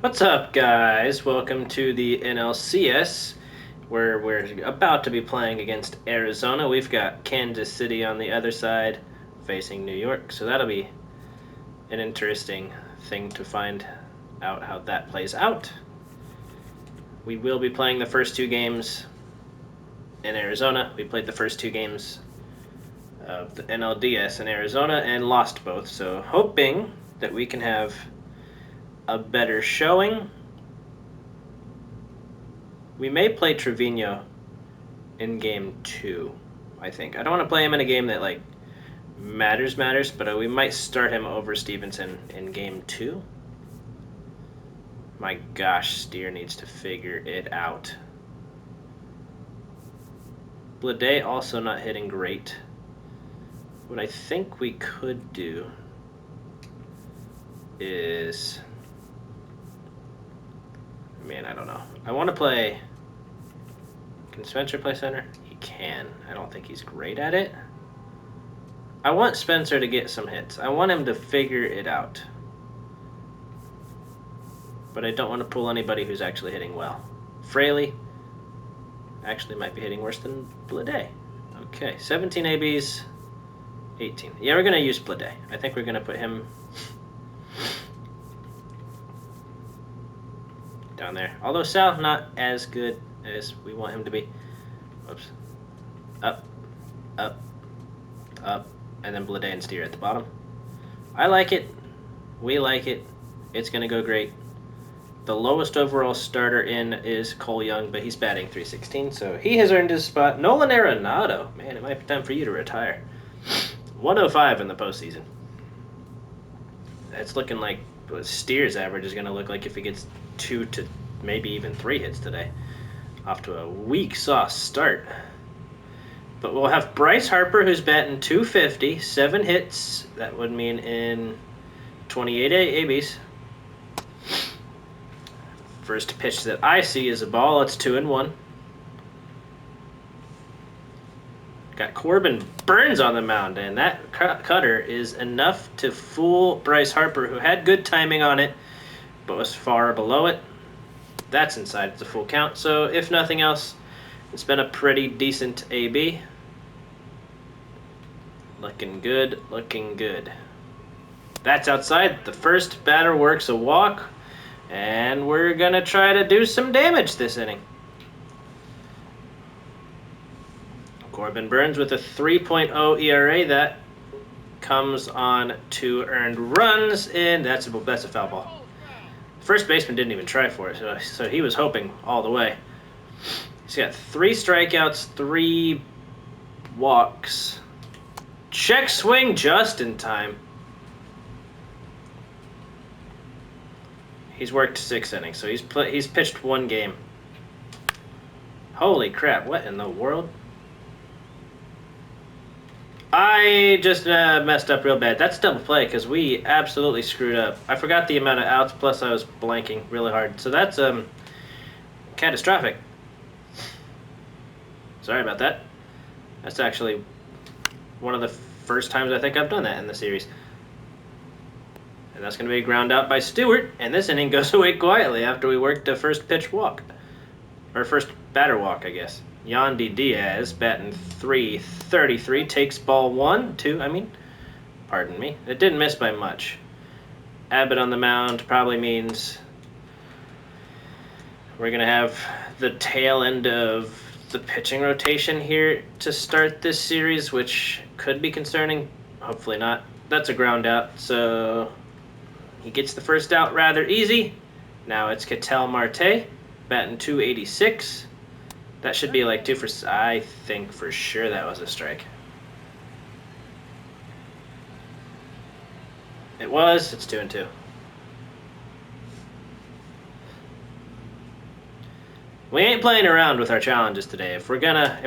What's up, guys? Welcome to the NLCS, where we're about to be playing against Arizona. We've got Kansas City on the other side, facing New York, so that'll be an interesting thing to find out how that plays out. We will be playing the first two games in Arizona. We played the first two games of the NLDS in Arizona and lost both, so hoping that we can have a better showing. We may play Trevino in game 2, I think. I don't want to play him in a game that matters, but we might start him over Stevenson in game 2. My gosh, Steer needs to figure it out. Blade also not hitting great. What I think we could do is... Man, I don't know. I want to play... Can Spencer play center? He can. I don't think he's great at it. I want Spencer to get some hits. I want him to figure it out. But I don't want to pull anybody who's actually hitting well. Fraley actually might be hitting worse than Blade. Okay, 17 ABs, 18. Yeah, we're going to use Blade. I think we're going to put him down there. Although Sal, not as good as we want him to be. Whoops. Up, up, up, and then Blade and Steer at the bottom. I like it. We like it. It's going to go great. The lowest overall starter in is Cole Young, but he's batting .316, so he has earned his spot. Nolan Arenado. Man, it might be time for you to retire. 105 in the postseason. It's looking like what Steer's average is going to look like if he gets 2 to maybe even 3 hits today. Off to a weak sauce start. But we'll have Bryce Harper, who's batting .250, 7 hits. That would mean in 28 ABs. First pitch that I see is a ball. It's 2-1. Got Corbin Burns on the mound, and that cutter is enough to fool Bryce Harper, who had good timing on it, but was far below it. That's inside. It's a full count. So if nothing else, it's been a pretty decent AB. Looking good, looking good. That's outside. The first batter works a walk, and we're going to try to do some damage this inning. Corbin Burns with a 3.0 ERA. That comes on 2 earned runs, and that's a foul ball. First baseman didn't even try for it, so he was hoping all the way. He's got 3 strikeouts, 3 walks. Check swing just in time. He's worked 6 innings, so he's pitched 1 game. Holy crap, what in the world? I just messed up real bad. That's double play because we absolutely screwed up. I forgot the amount of outs, plus I was blanking really hard. So that's catastrophic. Sorry about that. That's actually one of the first times I think I've done that in the series. And that's going to be ground out by Stewart, and this inning goes away quietly after we worked a first pitch walk. Or first batter walk, I guess. Yandy Diaz, batting .333, takes ball 1, 2, pardon me. It didn't miss by much. Abbott on the mound probably means we're going to have the tail end of the pitching rotation here to start this series, which could be concerning. Hopefully not. That's a ground out, so he gets the first out rather easy. Now it's Ketel Marte, batting .286. That should be like 2 for... I think for sure that was a strike. It was. It's 2-2. We ain't playing around with our challenges today. If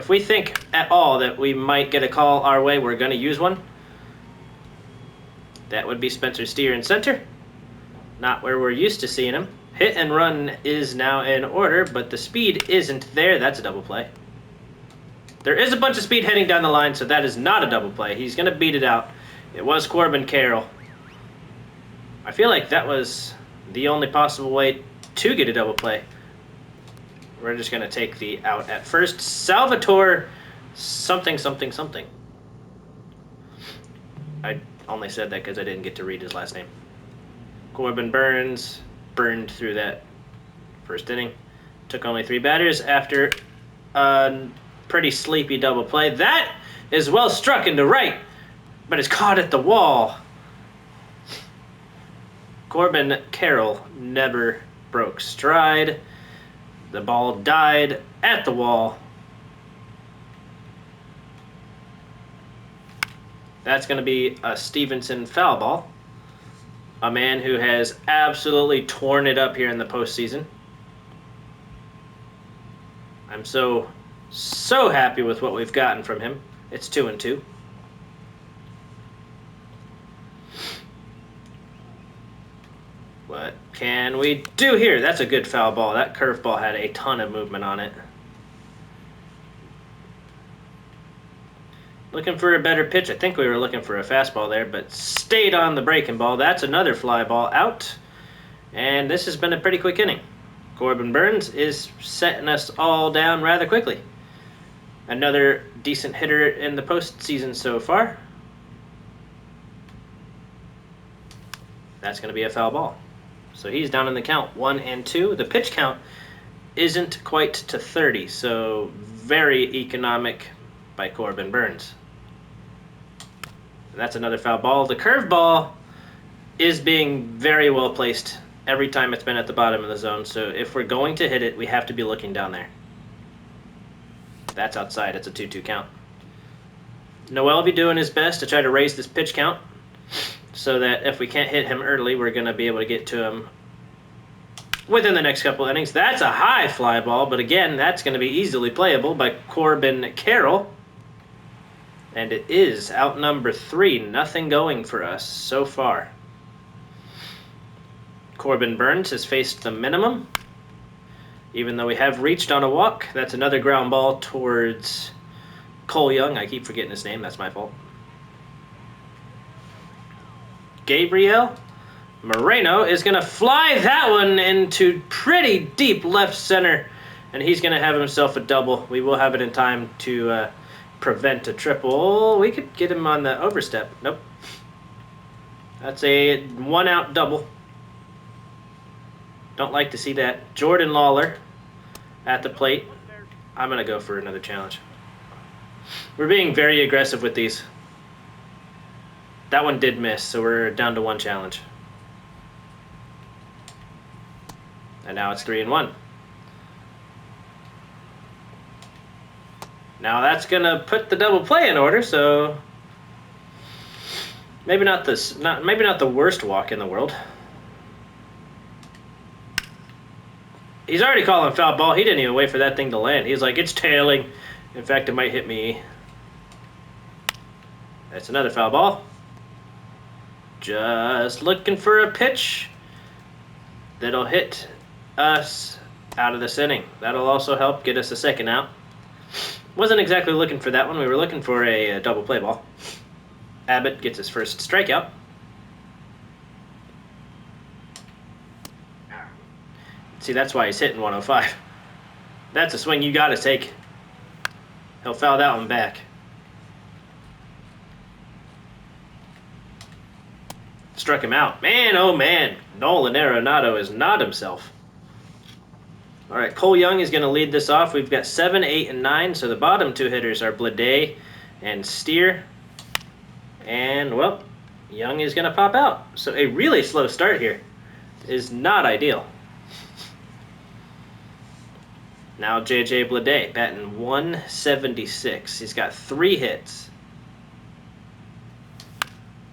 we think at all that we might get a call our way, we're gonna use one. That would be Spencer Steer in center. Not where we're used to seeing him. Hit and run is now in order, but the speed isn't there. That's a double play. There is a bunch of speed heading down the line, so that is not a double play. He's going to beat it out. It was Corbin Carroll. I feel like that was the only possible way to get a double play. We're just going to take the out at first. Salvatore something. I only said that because I didn't get to read his last name. Corbin Burns burned through that first inning. Took only 3 batters after a pretty sleepy double play. That is well struck into right, but it's caught at the wall. Corbin Carroll never broke stride. The ball died at the wall. That's going to be a Stevenson foul ball. A man who has absolutely torn it up here in the postseason. I'm so happy with what we've gotten from him. It's 2-2. What can we do here? That's a good foul ball. That curveball had a ton of movement on it. Looking for a better pitch. I think we were looking for a fastball there, but stayed on the breaking ball. That's another fly ball out. And this has been a pretty quick inning. Corbin Burns is setting us all down rather quickly. Another decent hitter in the postseason so far. That's going to be a foul ball. So he's down in the count, 1-2. The pitch count isn't quite to 30, so very economic by Corbin Burns. That's another foul ball. The curveball is being very well placed every time it's been at the bottom of the zone, so if we're going to hit it, we have to be looking down there. That's outside. It's a 2-2 count. Noel will be doing his best to try to raise this pitch count, so that if we can't hit him early, we're going to be able to get to him within the next couple innings. That's a high fly ball, but again, that's going to be easily playable by Corbin Carroll. And it is out number 3. Nothing going for us so far. Corbin Burns has faced the minimum. Even though we have reached on a walk, that's another ground ball towards Cole Young. I keep forgetting his name. That's my fault. Gabriel Moreno is going to fly that one into pretty deep left center, and he's going to have himself a double. We will have it in time to prevent a triple. We could get him on the overstep. Nope. That's a 1-out double. Don't like to see that. Jordan Lawler at the plate. I'm going to go for another challenge. We're being very aggressive with these. That one did miss, so we're down to 1 challenge. And now it's 3-1. Now that's gonna put the double play in order, so maybe not the worst walk in the world. He's already calling foul ball. He didn't even wait for that thing to land. He's like, it's tailing. In fact, it might hit me. That's another foul ball. Just looking for a pitch that'll hit us out of this inning. That'll also help get us a second out. Wasn't exactly looking for that one. We were looking for a double play ball. Abbott gets his first strikeout. See, that's why he's hitting 105. That's a swing you got to take. He'll foul that one back. Struck him out. Man, oh man. Nolan Arenado is not himself. All right, Cole Young is going to lead this off. We've got 7, 8, and 9, so the bottom 2 hitters are Blade and Steer. And, well, Young is going to pop out. So a really slow start here is not ideal. Now J.J. Blade batting 176. He's got 3 hits.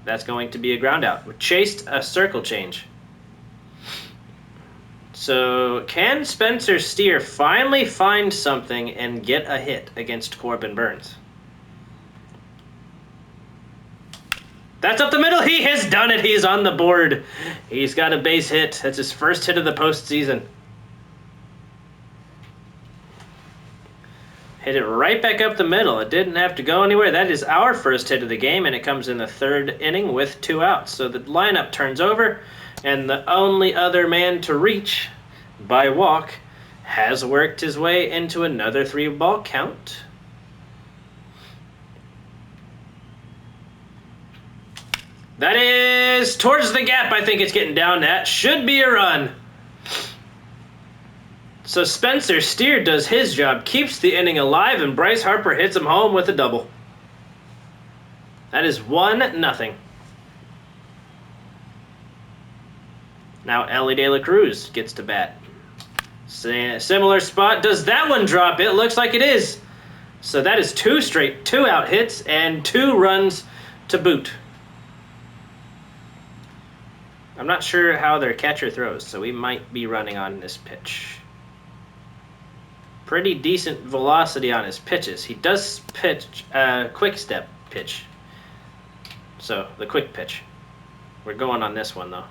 That's going to be a ground out. We chased a circle change. So can Spencer Steer finally find something and get a hit against Corbin Burns? That's up the middle. He has done it. He's on the board. He's got a base hit. That's his first hit of the postseason. Hit it right back up the middle. It didn't have to go anywhere. That is our first hit of the game, and it comes in the 3rd inning with 2 outs. So the lineup turns over, And the only other man to reach by walk has worked his way into another 3-ball count. That is towards the gap. I think it's getting down. That should be a run. So Spencer Steer does his job, keeps the inning alive, and Bryce Harper hits him home with a double. That is 1-0. Now Ellie De La Cruz gets to bat. Similar spot. Does that one drop? It looks like it is. So that is 2 straight 2-out hits and 2 runs to boot. I'm not sure how their catcher throws, so we might be running on this pitch. Pretty decent velocity on his pitches. He does pitch quick step pitch. So the quick pitch. We're going on this one though.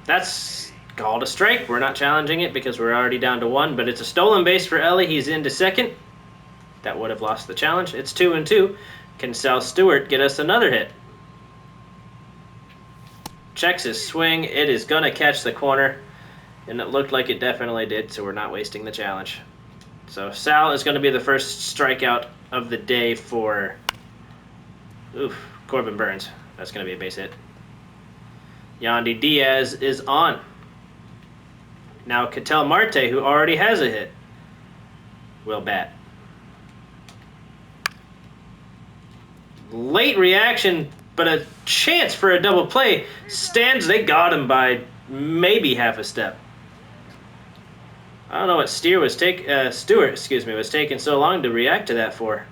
That's called a strike. We're not challenging it because we're already down to 1, but it's a stolen base for Ellie. He's into second. That would have lost the challenge. It's 2-2. Can Sal Stewart get us another hit? Checks his swing. It is going to catch the corner. And it looked like it definitely did, so we're not wasting the challenge. So Sal is going to be the first strikeout of the day for Corbin Burns. That's going to be a base hit. Yandy Diaz is on. Now Ketel Marte, who already has a hit, will bat. Late reaction, but a chance for a double play. They got him by maybe half a step. I don't know what Stewart was taking so long to react to that for.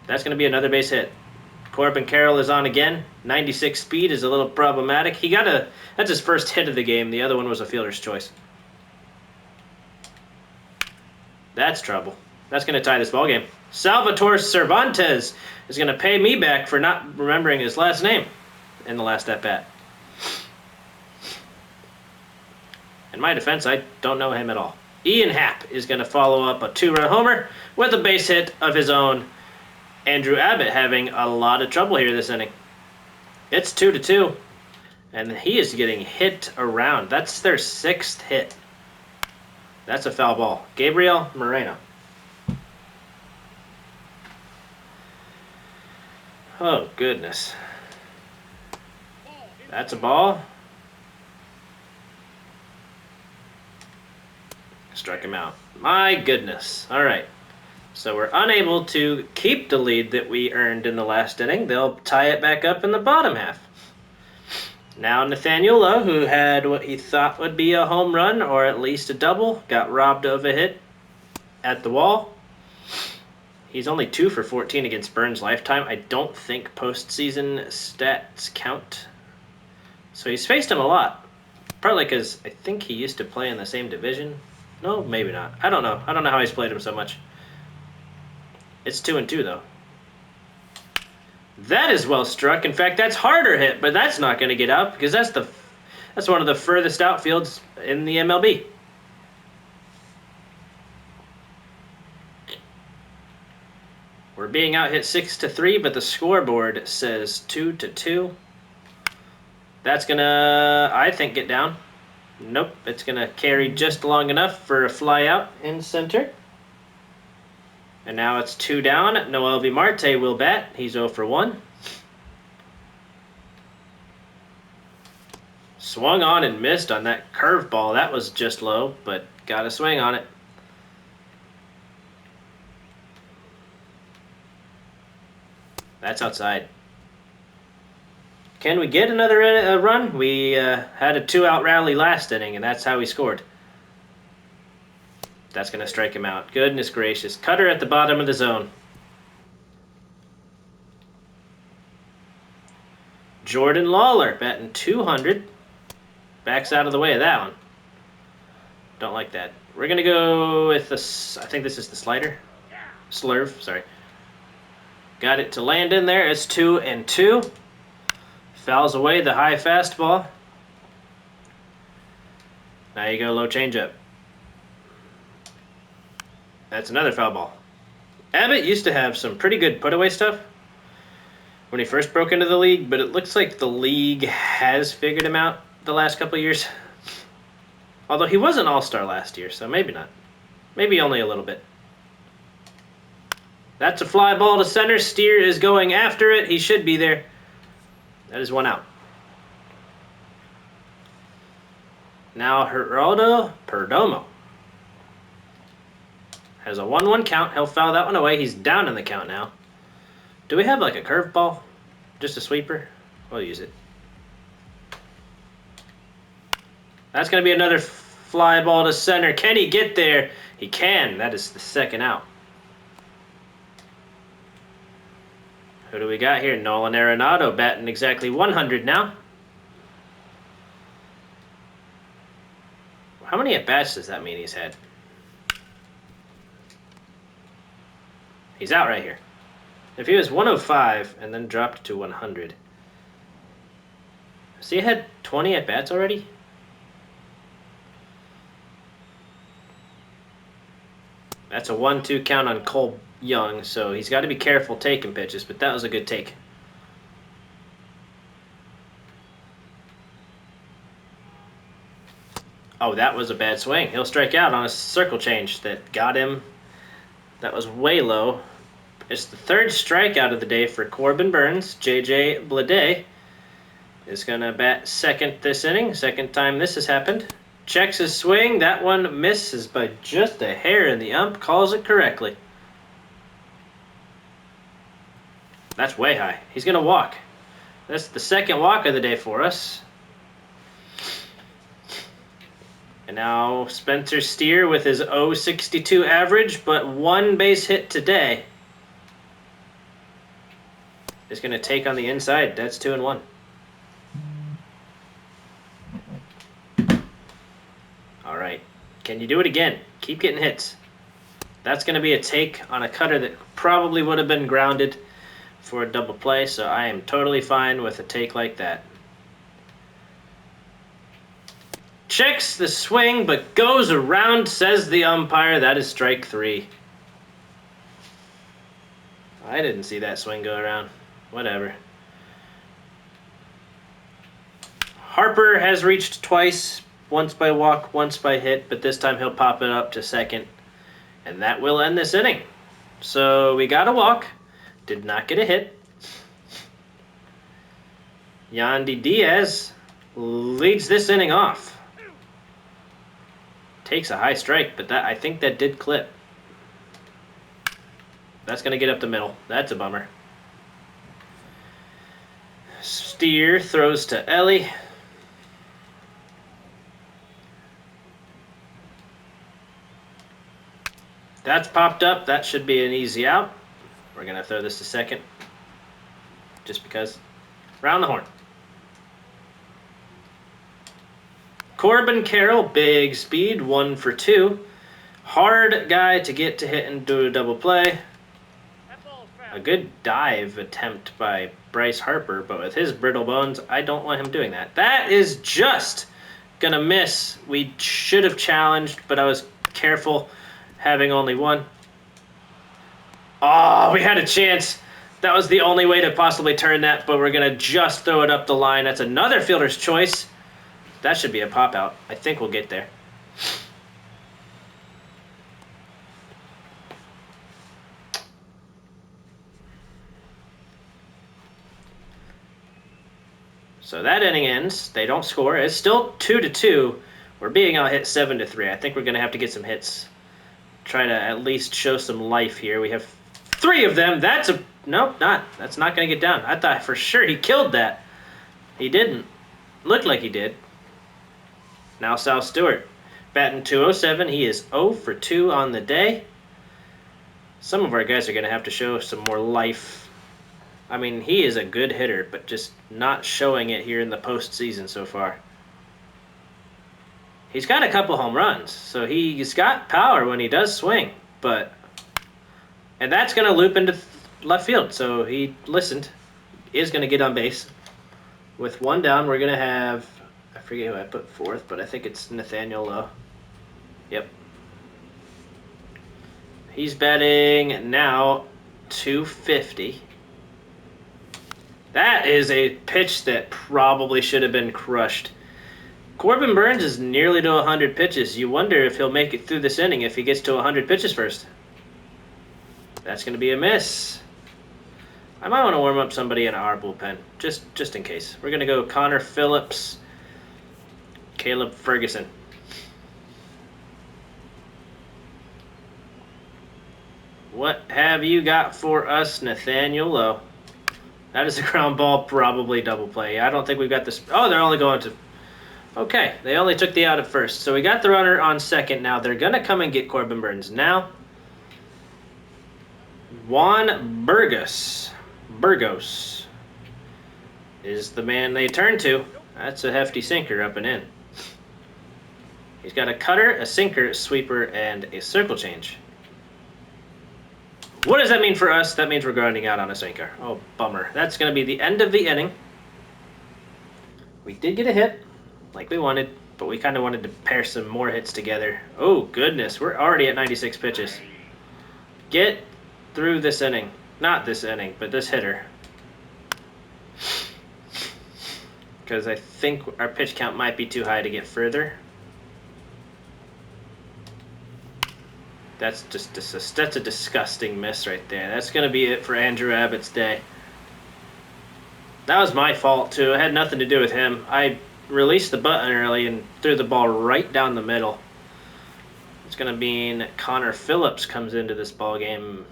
That's going to be another base hit. Corbin Carroll is on again. 96 speed is a little problematic. That's his first hit of the game. The other one was a fielder's choice. That's trouble. That's going to tie this ball game. Salvatore Cervantes is going to pay me back for not remembering his last name in the last at-bat. In my defense, I don't know him at all. Ian Happ is going to follow up a 2-run homer with a base hit of his own. Andrew Abbott having a lot of trouble here this inning. It's 2-2, and he is getting hit around. That's their 6th hit. That's a foul ball. Gabriel Moreno. Oh, goodness. That's a ball. Struck him out. My goodness. All right. So we're unable to keep the lead that we earned in the last inning. They'll tie it back up in the bottom half. Now Nathaniel Lowe, who had what he thought would be a home run or at least a double, got robbed of a hit at the wall. He's only 2 for 14 against Burns' lifetime. I don't think postseason stats count. So he's faced him a lot. Partly because I think he used to play in the same division. No, maybe not. I don't know. I don't know how he's played him so much. It's 2-2 though. That is well struck. In fact, that's harder hit, but that's not going to get out because that's one of the furthest outfields in the MLB. We're being out hit 6-3, but the scoreboard says 2-2. That's gonna, I think, get down. Nope, it's gonna carry just long enough for a fly out in center. And now it's 2 down. Noelvi Marte will bat. He's 0 for 1. Swung on and missed on that curveball. That was just low, but got a swing on it. That's outside. Can we get another run? We had a 2-out rally last inning, and that's how we scored. That's going to strike him out. Goodness gracious. Cutter at the bottom of the zone. Jordan Lawler batting 200. Backs out of the way of that one. Don't like that. We're going to go with this. I think this is the slider. Slurve, sorry. Got it to land in there. It's 2-2. Fouls away the high fastball. Now you go low changeup. That's another foul ball. Abbott used to have some pretty good put-away stuff. when he first broke into the league, but it looks like the league has figured him out the last couple of years. Although he was an all-star last year, so maybe not. Maybe only a little bit. That's a fly ball to center. Steer is going after it. He should be there. That is one out. Now Geraldo Perdomo has a 1-1 count. He'll foul that one away. He's down in the count now. Do we have like a curveball? Just a sweeper? We'll use it. That's going to be another fly ball to center. Can he get there? He can. That is the second out. Who do we got here? Nolan Arenado batting exactly 100 now. How many at-bats does that mean he's had? He's out right here. If he was 105 and then dropped to 100. Has he had 20 at-bats already? That's a 1-2 count on Cole Young, so he's got to be careful taking pitches, but that was a good take. Oh, that was a bad swing. He'll strike out on a circle change that got him. That was way low. It's the third strikeout of the day for Corbin Burns. J.J. Bleday is going to bat second this inning. Second time this has happened. Checks his swing. That one misses by just a hair, and the ump calls it correctly. That's way high. He's going to walk. That's the second walk of the day for us. And now Spencer Steer with his .062 average, but one base hit today, is going to take on the inside. That's 2-1. All right. Can you do it again? Keep getting hits. That's going to be a take on a cutter that probably would have been grounded for a double play, so I am totally fine with a take like that. Checks the swing, but goes around, says the umpire. That is strike 3. I didn't see that swing go around. Whatever. Harper has reached twice, once by walk, once by hit, but this time he'll pop it up to second, and that will end this inning. So we got a walk, did not get a hit. Yandy Diaz leads this inning off. Takes a high strike, but I think that did clip. That's going to get up the middle. That's a bummer. Steer throws to Ellie. That's popped up. That should be an easy out. We're going to throw this to second. Just because. Round the horn. Corbin Carroll, big speed, 1 for 2. Hard guy to get to hit and do a double play. A good dive attempt by Bryce Harper, but with his brittle bones, I don't want him doing that. That is just going to miss. We should have challenged, but I was careful having only one. Oh, we had a chance. That was the only way to possibly turn that, but we're going to just throw it up the line. That's another fielder's choice. That should be a pop-out. I think we'll get there. So that inning ends. They don't score. It's still 2-2. We're being out hit 7-3. I think we're going to have to get some hits. Try to at least show some life here. We have 3 of them. That's a... Nope, not. That's not going to get down. I thought for sure he killed that. He didn't. Looked like he did. Now Sal Stewart, batting .207. He is 0 for 2 on the day. Some of our guys are going to have to show some more life. I mean, he is a good hitter, but just not showing it here in the postseason so far. He's got a couple home runs, so he's got power when he does swing. And that's going to loop into left field, so he listened. Is going to get on base. With 1 down, we're going to have... I forget who I put 4th, but I think it's Nathaniel Lowe. Yep. He's batting now .250. That is a pitch that probably should have been crushed. Corbin Burns is nearly to 100 pitches. You wonder if he'll make it through this inning if he gets to 100 pitches first. That's going to be a miss. I might want to warm up somebody in our bullpen, just in case. We're going to go Connor Phillips, Caleb Ferguson. What have you got for us, Nathaniel Lowe? That is a ground ball, probably double play. I don't think we've got this. Oh, they're only going to... Okay, they only took the out at first. So we got the runner on second now. They're going to come and get Corbin Burns now. Juan Burgos is the man they turn to. That's a hefty sinker up and in. He's got a cutter, a sinker, a sweeper, and a circle change. What does that mean for us? That means we're grinding out on a sinker. Oh, bummer. That's going to be the end of the inning. We did get a hit, like we wanted, but we kind of wanted to pair some more hits together. Oh, goodness. We're already at 96 pitches. Get through this inning. Not this inning, but this hitter. Because I think our pitch count might be too high to get further. That's that's a disgusting miss right there. That's going to be it for Andrew Abbott's day. That was my fault, too. It had nothing to do with him. I released the button early and threw the ball right down the middle. It's going to mean Connor Phillips comes into this ball game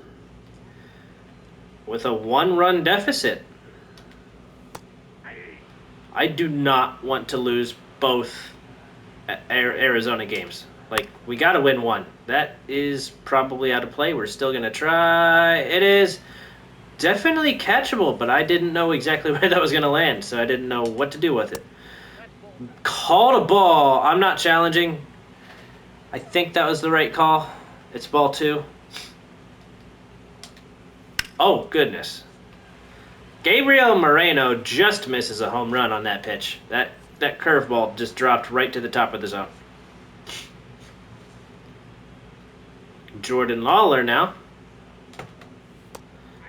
with a 1-run deficit. I do not want to lose both Arizona games. Like, we got to win one. That is probably out of play. We're still going to try. It is definitely catchable, but I didn't know exactly where that was going to land, so I didn't know what to do with it. Called a ball. I'm not challenging. I think that was the right call. It's ball 2. Oh, goodness. Gabriel Moreno just misses a home run on that pitch. That curveball just dropped right to the top of the zone. Jordan Lawler now.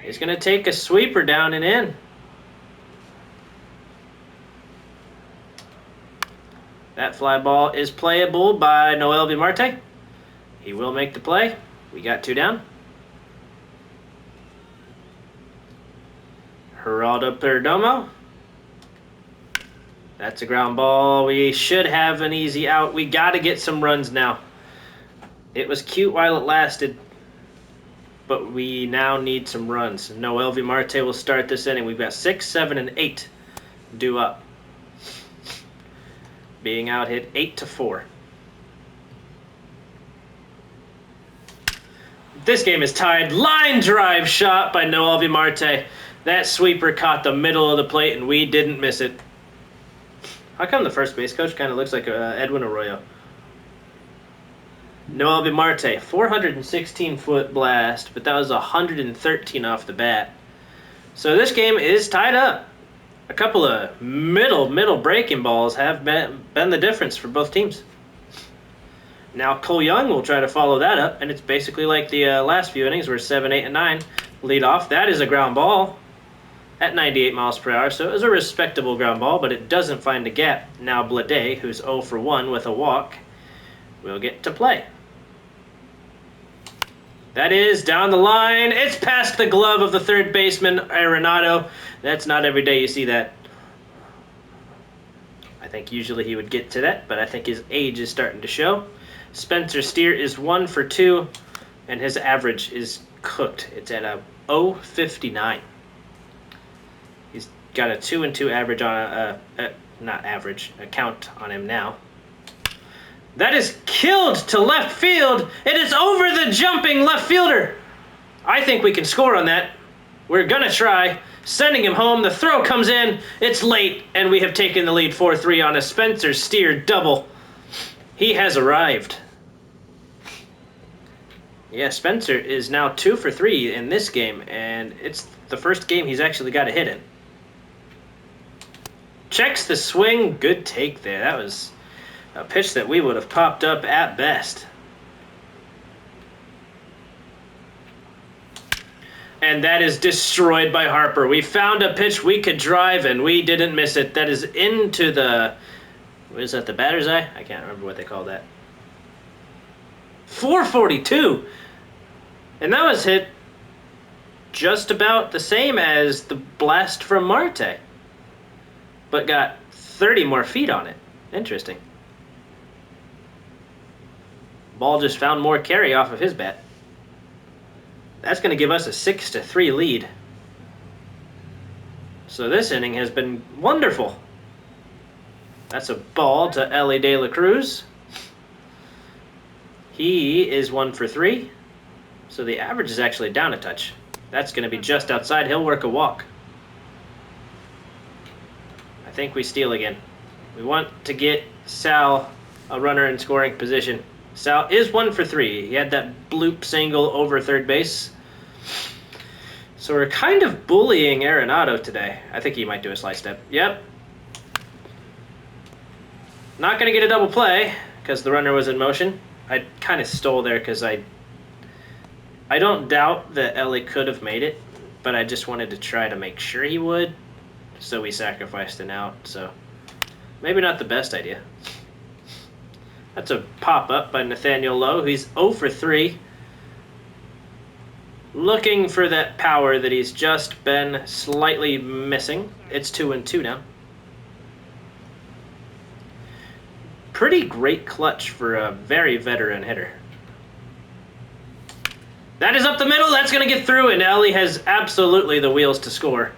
He's going to take a sweeper down and in. That fly ball is playable by Noel Marte. He will make the play. We got 2 down. Geraldo Perdomo. That's a ground ball. We should have an easy out. We got to get some runs now. It was cute while it lasted, but we now need some runs. Noel Marte will start this inning. We've got 6, 7, and 8 due up. Being out hit 8-4. This game is tied. Line drive shot by Noel Marte. That sweeper caught the middle of the plate, and we didn't miss it. How come the first base coach kind of looks like Edwin Arroyo? Noel Marte, 416-foot blast, but that was 113 off the bat. So this game is tied up. A couple of middle breaking balls have been the difference for both teams. Now Cole Young will try to follow that up, and it's basically like the last few innings where 7, 8, and 9 lead off. That is a ground ball at 98 miles per hour, so it was a respectable ground ball, but it doesn't find a gap. Now Blade, who's 0 for 1 with a walk, will get to play. That is down the line. It's past the glove of the third baseman, Arenado. That's not every day you see that. I think usually he would get to that, but I think his age is starting to show. Spencer Steer is 1 for 2, and his average is cooked. It's at a 0.59. He's got a 2-2 average on a count on him now. That is killed to left field. It is over the jumping left fielder. I think we can score on that. We're going to try. Sending him home. The throw comes in. It's late, and we have taken the lead 4-3 on a Spencer Steer double. He has arrived. Yeah, Spencer is now 2 for 3 in this game, and it's the first game he's actually got a hit in. Checks the swing. Good take there. That was a pitch that we would have popped up at best. And that is destroyed by Harper. We found a pitch we could drive, and we didn't miss it. That is into the... What is that, the batter's eye? I can't remember what they call that. 442! And that was hit just about the same as the blast from Marte. But got 30 more feet on it. Interesting. Ball just found more carry off of his bat. That's going to give us a 6-3 lead. So this inning has been wonderful. That's a ball to Ellie De La Cruz. He is 1 for 3. So the average is actually down a touch. That's going to be just outside. He'll work a walk. I think we steal again. We want to get Sal a runner in scoring position. Sal is 1 for 3. He had that bloop single over third base. So we're kind of bullying Arenado today. I think he might do a slide step. Yep. Not going to get a double play because the runner was in motion. I kind of stole there because I don't doubt that Ellie could have made it, but I just wanted to try to make sure he would. So we sacrificed an out. So maybe not the best idea. That's a pop-up by Nathaniel Lowe. He's 0 for 3. Looking for that power that he's just been slightly missing. It's 2-2 now. Pretty great clutch for a very veteran hitter. That is up the middle. That's going to get through, and Ellie has absolutely the wheels to score.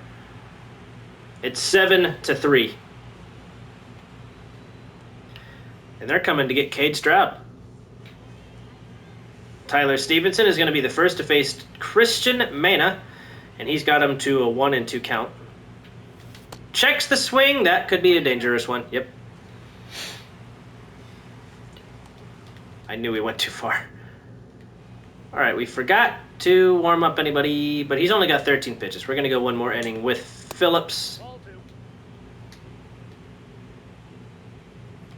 It's 7-3. And they're coming to get Cade Stroud. Tyler Stevenson is going to be the first to face Christian Mena, and he's got him to a 1-2 count. Checks the swing. That could be a dangerous one. Yep. I knew we went too far. All right, we forgot to warm up anybody, but he's only got 13 pitches. We're going to go one more inning with Phillips.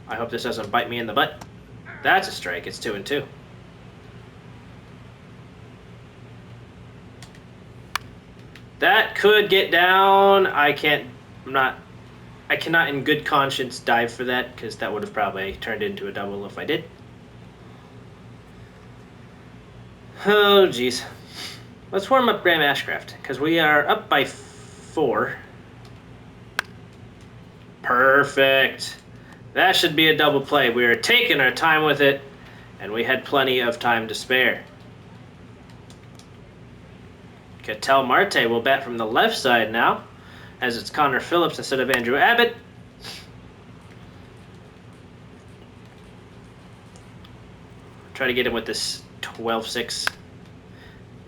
I hope this doesn't bite me in the butt. That's a strike. It's 2-2. That could get down. I cannot in good conscience dive for that because that would have probably turned into a double if I did. Oh, geez. Let's warm up Graham Ashcraft because we are up by 4. Perfect. That should be a double play. We are taking our time with it, and we had plenty of time to spare. Ketel Marte will bat from the left side now, as it's Connor Phillips instead of Andrew Abbott. Try to get him with this 12-6.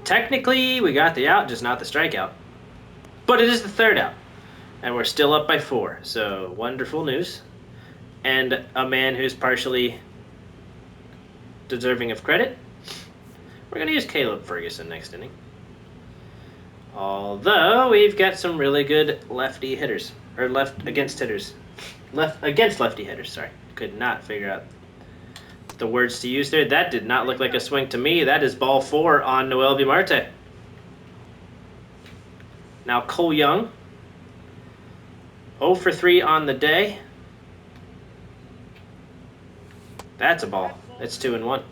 Technically, we got the out, just not the strikeout. But it is the third out, and we're still up by 4. So, wonderful news. And a man who's partially deserving of credit. We're going to use Caleb Ferguson next inning. Although, we've got some really good lefty hitters. Or left against hitters. Left against lefty hitters, sorry. Could not figure out the words to use there. That did not look like a swing to me. That is ball 4 on Noelvi Marte. Now Cole Young. 0 for 3 on the day. That's a ball. It's 2-1.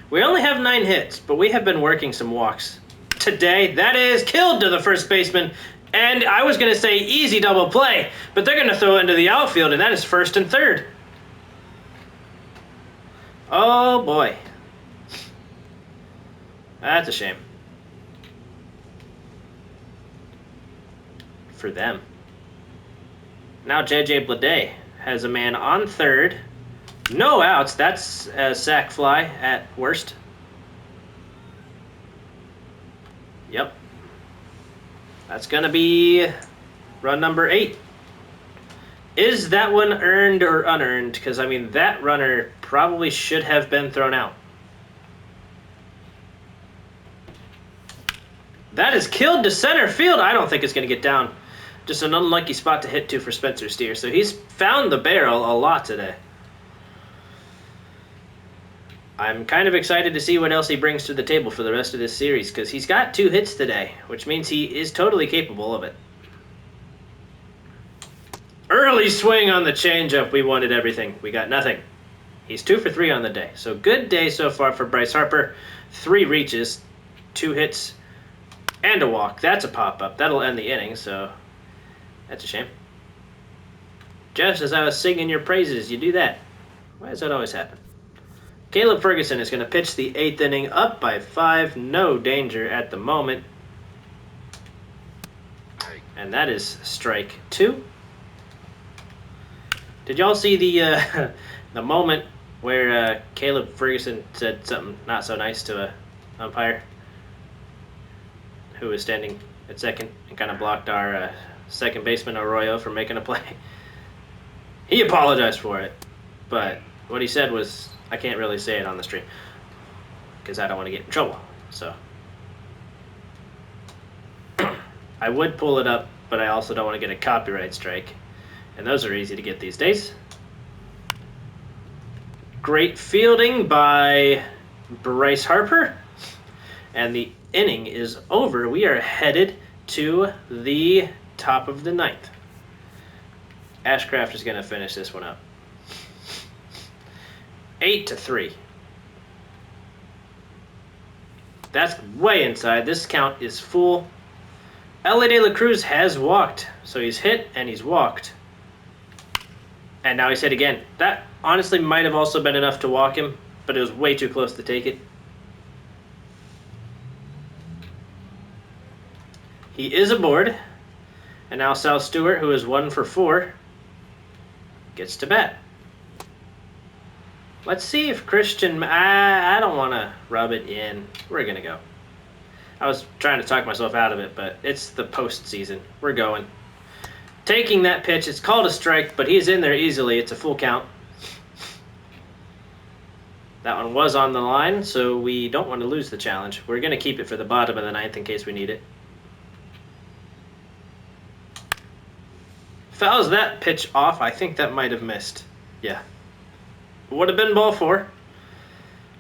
We only have 9 hits, but we have been working some walks today. That is killed to the first baseman. And I was going to say easy double play, but they're going to throw it into the outfield, and that is first and third. Oh, boy. That's a shame. For them. Now J.J. Bleday has a man on third. No outs. That's a sac fly at worst. Yep. That's going to be run number 8. Is that one earned or unearned? Because, I mean, that runner probably should have been thrown out. That is killed to center field. I don't think it's going to get down. Just an unlucky spot to hit to for Spencer Steer. So he's found the barrel a lot today. I'm kind of excited to see what else he brings to the table for the rest of this series, because he's got 2 hits today, which means he is totally capable of it. Early swing on the changeup. We wanted everything. We got nothing. He's 2 for 3 on the day. So good day so far for Bryce Harper. 3 reaches, 2 hits, and a walk. That's a pop-up. That'll end the inning, so that's a shame. Just as I was singing your praises, you do that. Why does that always happen? Caleb Ferguson is going to pitch the 8th inning, up by 5. No danger at the moment. And that is strike 2. Did y'all see the the moment where Caleb Ferguson said something not so nice to a umpire who was standing at second and kind of blocked our second baseman Arroyo from making a play? He apologized for it, but what he said was, I can't really say it on the stream because I don't want to get in trouble. So I would pull it up, but I also don't want to get a copyright strike. And those are easy to get these days. Great fielding by Bryce Harper. And the inning is over. We are headed to the top of the 9th. Ashcraft is going to finish this one up. 8-3. That's way inside. This count is full. Ellie De La Cruz has walked. So he's hit and he's walked. And now he's hit again. That honestly might have also been enough to walk him, but it was way too close to take it. He is aboard. And now Sal Stewart, who is 1 for 4, gets to bat. Let's see if Christian... I don't want to rub it in. We're going to go. I was trying to talk myself out of it, but it's the postseason. We're going. Taking that pitch, it's called a strike, but he's in there easily. It's a full count. That one was on the line, so we don't want to lose the challenge. We're going to keep it for the bottom of the 9th in case we need it. Fouls that pitch off. I think that might have missed. Yeah. Would have been ball 4.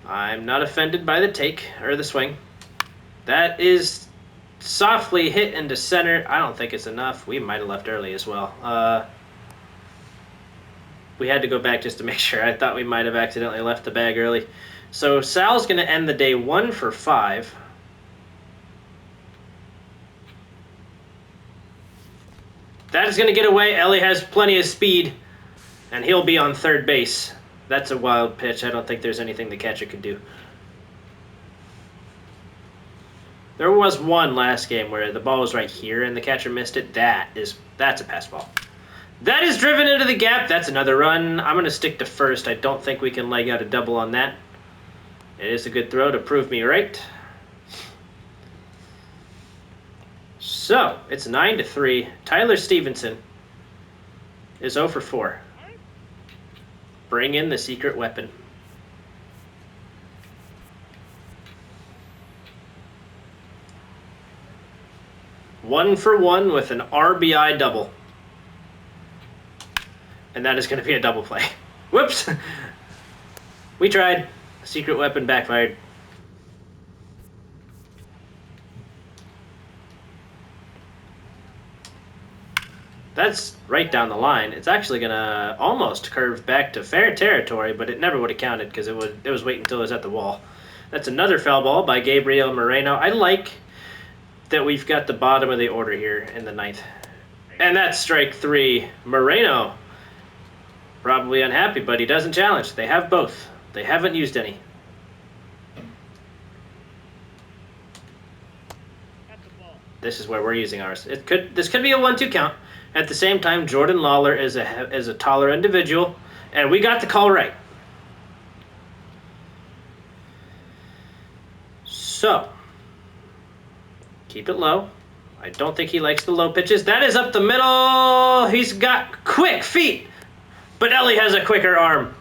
I'm not offended by the take, or the swing. That is softly hit into center. I don't think it's enough. We might have left early as well. We had to go back just to make sure. I thought we might have accidentally left the bag early. So Sal's going to end the day 1 for 5. That is going to get away. Ellie has plenty of speed, and he'll be on third base. That's a wild pitch. I don't think there's anything the catcher could do. There was one last game where the ball was right here and the catcher missed it. That's a pass ball. That is driven into the gap. That's another run. I'm going to stick to first. I don't think we can leg out a double on that. It is a good throw to prove me right. So, it's 9-3. Tyler Stevenson is 0 for 4. Bring in the secret weapon. One for 1 with an RBI double. And that is going to be a double play. Whoops. We tried. Secret weapon backfired. That's right down the line. It's actually going to almost curve back to fair territory, but it never would have counted because it was waiting until it was at the wall. That's another foul ball by Gabriel Moreno. I like that we've got the bottom of the order here in the 9th. And that's strike 3. Moreno, probably unhappy, but he doesn't challenge. They have both. They haven't used any. This is where we're using ours. This could be a 1-2 count. At the same time, Jordan Lawler is a taller individual, and we got the call right. So, keep it low. I don't think he likes the low pitches. That is up the middle. He's got quick feet, but Ellie has a quicker arm.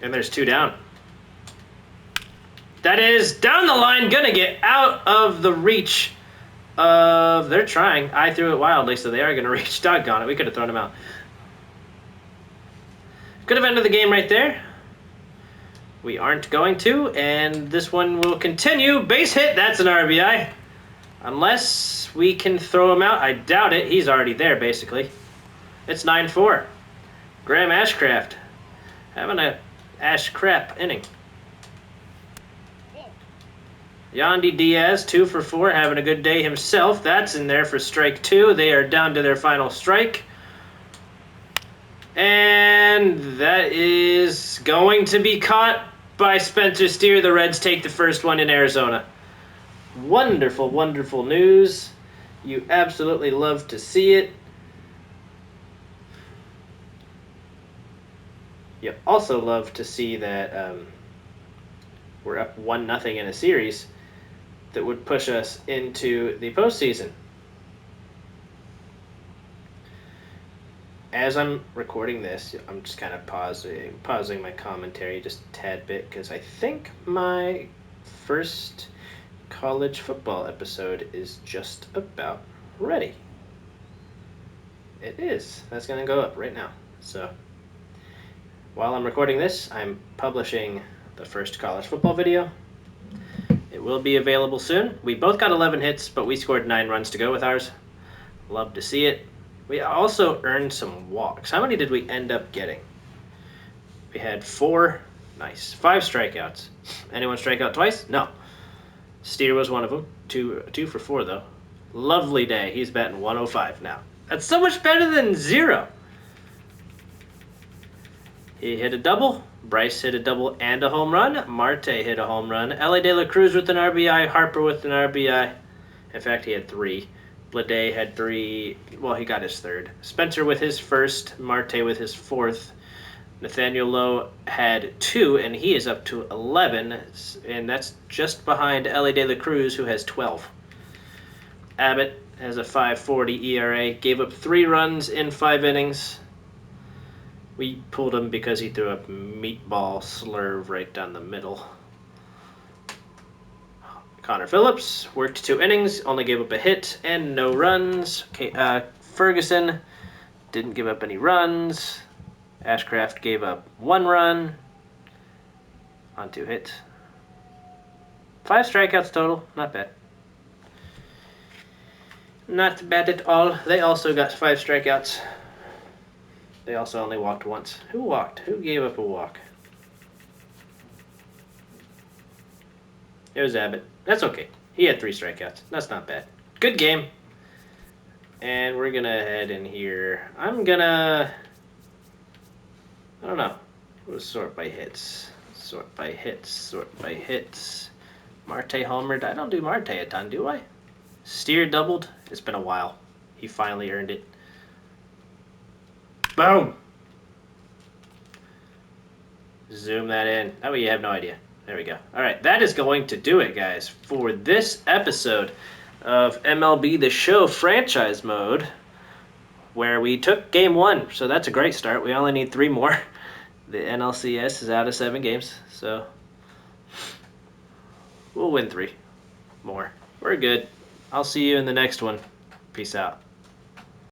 And there's 2 down. That is down the line, gonna get out of the reach of... They're trying. I threw it wildly, so they are gonna reach. Doggone it, we could have thrown him out. Could Could have ended the game right there. We aren't going to, and this one will continue. Base hit, that's an RBI. Unless we can throw him out. I doubt it. He's already there, basically. It's 9-4. Graham Ashcraft having a Ashcrap inning. Yandy Diaz, 2 for 4, having a good day himself. That's in there for strike 2. They are down to their final strike. And that is going to be caught by Spencer Steer. The Reds take the first one in Arizona. Wonderful, wonderful news. You absolutely love to see it. You also love to see that we're up 1-0 in a series that would push us into the postseason. As I'm recording this, I'm just kind of pausing my commentary just a tad bit because I think my first college football episode is just about ready. It is. That's going to go up right now. So while I'm recording this, I'm publishing the first college football video. It will be available soon. We both got 11 hits, but we scored 9 runs to go with ours. Love to see it. We also earned some walks. How many did we end up getting? We had 4. Nice. 5 strikeouts. Anyone strike out twice? No. Steer was one of them. 2 for 4, though. Lovely day. He's batting 105 now. That's so much better than 0. He hit a double. Bryce hit a double and a home run. Marte hit a home run. Ellie De La Cruz with an RBI. Harper with an RBI. In fact, he had 3. Blade had 3. Well, he got his 3rd. Spencer with his 1st. Marte with his 4th. Nathaniel Lowe had 2, and he is up to 11. And that's just behind Ellie De La Cruz, who has 12. Abbott has a 5.40 ERA. Gave up 3 runs in 5 innings. We pulled him because he threw a meatball slurve right down the middle. Connor Phillips worked 2 innings, only gave up a hit and no runs. Okay, Ferguson didn't give up any runs. Ashcraft gave up 1 run on 2 hits. 5 strikeouts total, not bad. Not bad at all. They also got 5 strikeouts. They also only walked once. Who walked? Who gave up a walk? It was Abbott. That's okay. He had 3 strikeouts. That's not bad. Good game. And we're going to head in here. I don't know. We'll sort by hits. Sort by hits. Sort by hits. Marte homered. I don't do Marte a ton, do I? Steer doubled. It's been a while. He finally earned it. Boom! Zoom that in. That way you have no idea. There we go. All right, that is going to do it, guys, for this episode of MLB The Show Franchise Mode, where we took Game 1. So that's a great start. We only need 3 more. The NLCS is out of 7 games, so we'll win 3 more. We're good. I'll see you in the next one. Peace out.